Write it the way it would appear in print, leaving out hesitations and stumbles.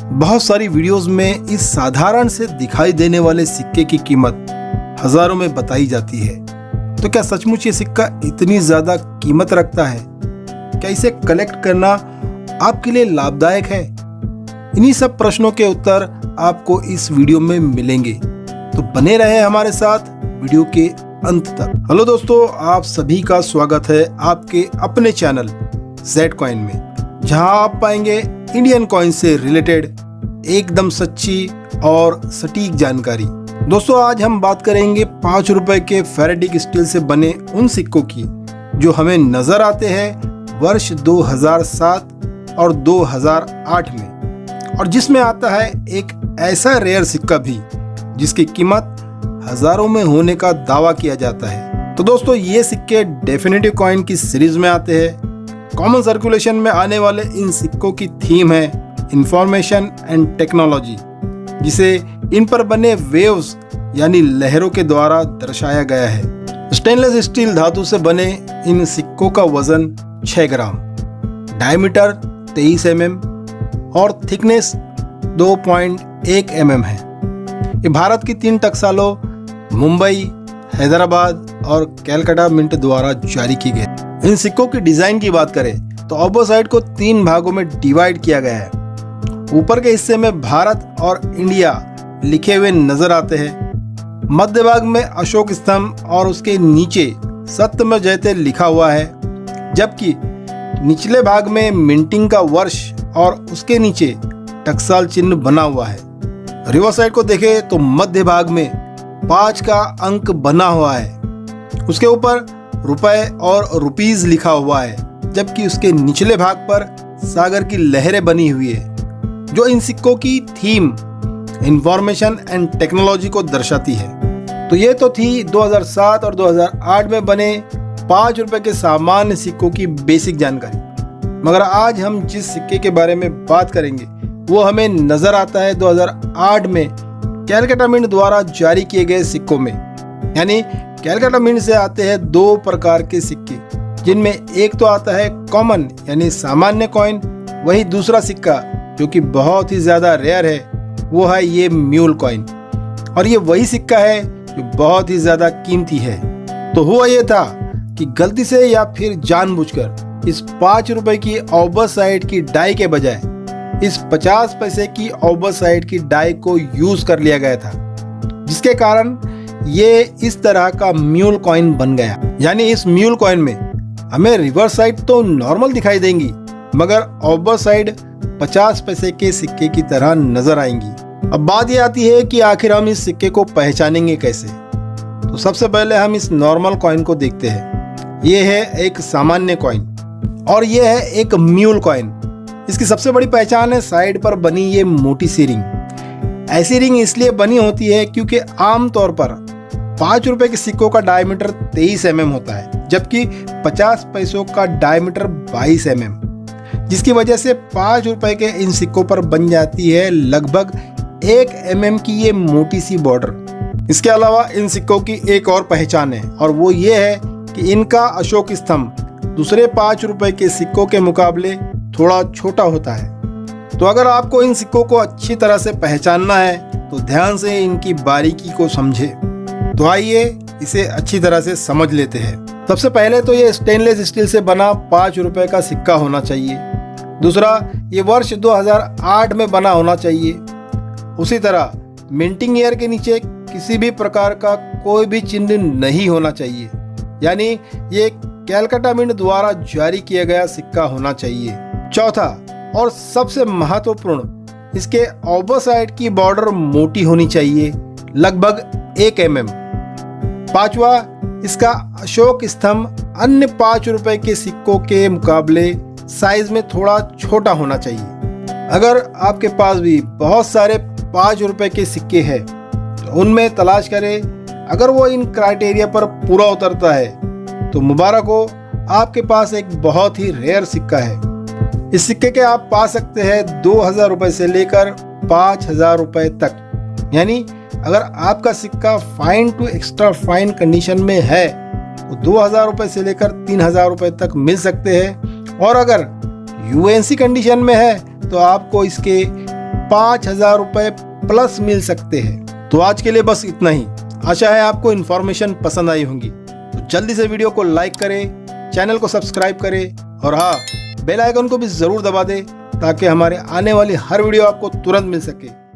बहुत सारी वीडियोस में इस साधारण से दिखाई देने वाले सिक्के की कीमत हजारों में बताई जाती है। तो क्या सचमुच ये सिक्का इतनी ज्यादा कीमत रखता है? क्या इसे कलेक्ट करना आपके लिए लाभदायक है? इन्हीं सब प्रश्नों के उत्तर आपको इस वीडियो में मिलेंगे, तो बने रहे हमारे साथ वीडियो के अंत तक। हेलो दोस्तों, आप सभी का स्वागत है आपके अपने चैनल जेड कॉइन में, जहां आप पाएंगे इंडियन कॉइन से रिलेटेड एकदम सच्ची और सटीक जानकारी। दोस्तों, आज हम बात करेंगे 5 रुपए के फेरेटिक स्टील से बने उन सिक्कों की जो हमें नजर आते हैं वर्ष 2007 और 2008 में, और जिसमें आता है एक ऐसा रेयर सिक्का भी जिसकी कीमत हजारों में होने का दावा किया जाता है। तो दोस्तों, ये सिक्के डेफिनेटिव कॉइन की सीरीज में आते हैं। कॉमन सर्कुलेशन में आने वाले इन सिक्कों की थीम है इंफॉर्मेशन एंड टेक्नोलॉजी, जिसे इन पर बने वेव्स यानी लहरों के द्वारा दर्शाया गया है। स्टेनलेस स्टील धातु से बने इन सिक्कों का वजन 6 ग्राम, डायमीटर 23 mm और थिकनेस 2.1 mm है। ये भारत की 3 टकसालों मुंबई, हैदराबाद और कलकत्ता मिंट द्वारा जारी की गई। इन सिक्कों की डिजाइन की बात करें तो ऑपोजिट साइड को 3 भागों में डिवाइड किया गया है। ऊपर के हिस्से में भारत और इंडिया लिखे हुए नजर आते हैं। मध्य भाग में अशोक स्तंभ और उसके नीचे सत्यमेव जयते लिखा हुआ है, जबकि निचले भाग में मिंटिंग का वर्ष और उसके नीचे टकसाल चिन्ह बना हुआ है। रिवर्स साइड को देखें तो मध्य भाग में 5 का अंक बना हुआ है, उसके ऊपर रुपए और रुपीज लिखा हुआ है, जबकि उसके निचले भाग पर सागर की लहरें बनी हुई है, जो इन सिक्कों की थीम इंफॉर्मेशन एंड टेक्नोलॉजी को दर्शाती है। तो ये तो थी 2007 और 2008 में बने 5 रुपए के सामान्य सिक्कों की बेसिक जानकारी। मगर आज हम जिस सिक्के के बारे में बात करेंगे वो हमें नजर आता है 2008 में कलकत्ता मिंट द्वारा जारी किए गए सिक्कों में। यानी कलकत्ता मिंट से आते हैं 2 प्रकार के सिक्के, जिनमें एक तो आता है कॉमन यानी सामान्य कॉइन, वही दूसरा सिक्का जो कि बहुत ही ज्यादा रेयर है वो है ये म्यूल कॉइन, और ये वही सिक्का है जो बहुत ही ज्यादा कीमती है। तो हुआ ये था कि गलती से या फिर जानबूझकर इस 5 रुपए की ऑपोजिट साइड की डाई के बजाय इस 50 पैसे की ऑपोजिट साइड की डाई को यूज कर लिया गया था, जिसके कारण ये इस तरह का म्यूल कॉइन बन गया। यानी इस म्यूल कॉइन में हमें रिवर्स साइड तो नॉर्मल दिखाई देंगी, मगर ऑपोजिट साइड 50 पैसे के सिक्के की तरह नजर आएंगी। अब बात ये आती है कि आखिर हम इस सिक्के को पहचानेंगे कैसे। तो सबसे पहले हम इस नॉर्मल कॉइन को देखते हैं। ये है एक सामान्य कॉइन और ये है एक म्यूल कॉइन। इसकी सबसे बड़ी पहचान है साइड पर बनी ये मोटी सी रिंग। ऐसी रिंग इसलिए बनी होती है क्योंकि आमतौर पर 5 रुपए के सिक्कों का डायमीटर 23 mm होता है, जबकि 50 पैसों का डायमीटर 22 mm, जिसकी वजह से 5 रुपए के इन सिक्कों पर बन जाती है लगभग 1 mm की ये मोटी सी बॉर्डर। इसके अलावा इन सिक्कों की एक और पहचान है, और वो ये है कि इनका अशोक स्तंभ दूसरे 5 रुपए के सिक्कों के मुकाबले थोड़ा छोटा होता है। तो अगर आपको इन सिक्कों को अच्छी तरह से पहचानना है तो ध्यान से इनकी बारीकी को समझे। तो आइए इसे अच्छी तरह से समझ लेते हैं। सबसे पहले तो ये स्टेनलेस स्टील से बना 5 रुपए का सिक्का होना चाहिए। दूसरा, ये वर्ष 2008 में बना होना चाहिए। उसी तरह मिंटिंग ईयर के नीचे किसी भी प्रकार का कोई भी चिन्ह नहीं होना चाहिए, यानी ये कलकत्ता मिंट द्वारा जारी किया गया सिक्का होना चाहिए। चौथा और सबसे महत्वपूर्ण, इसके ऑपोजिट साइड की बॉर्डर मोटी होनी चाहिए, लगभग 1 mm। पांचवा, इसका अशोक स्तंभ अन्य 5 रुपए के सिक्कों के मुकाबले साइज में थोड़ा छोटा होना चाहिए। अगर आपके पास भी बहुत सारे 5 रुपए के सिक्के हैं तो उनमें तलाश करें, अगर वो इन क्राइटेरिया पर पूरा उतरता है तो मुबारक हो, आपके पास एक बहुत ही रेयर सिक्का है। इस सिक्के के आप पा सकते हैं 2000 रुपए से लेकर 5000 रुपए तक। यानी अगर आपका सिक्का fine to extra fine condition में है तो 2000 रुपए से लेकर 3000 रुपए तक मिल सकते हैं, और अगर यूएनसी कंडीशन में है तो आपको इसके 5,000 रुपए प्लस मिल सकते हैं। तो आज के लिए बस इतना ही। आशा है आपको इन्फॉर्मेशन पसंद आई होंगी। तो जल्दी से वीडियो को लाइक करें, चैनल को सब्सक्राइब करें और हाँ, बेल आइकन को भी जरूर दबा दें ताकि हमारे आने वाली हर वीडियो आपको तुरंत मिल सके।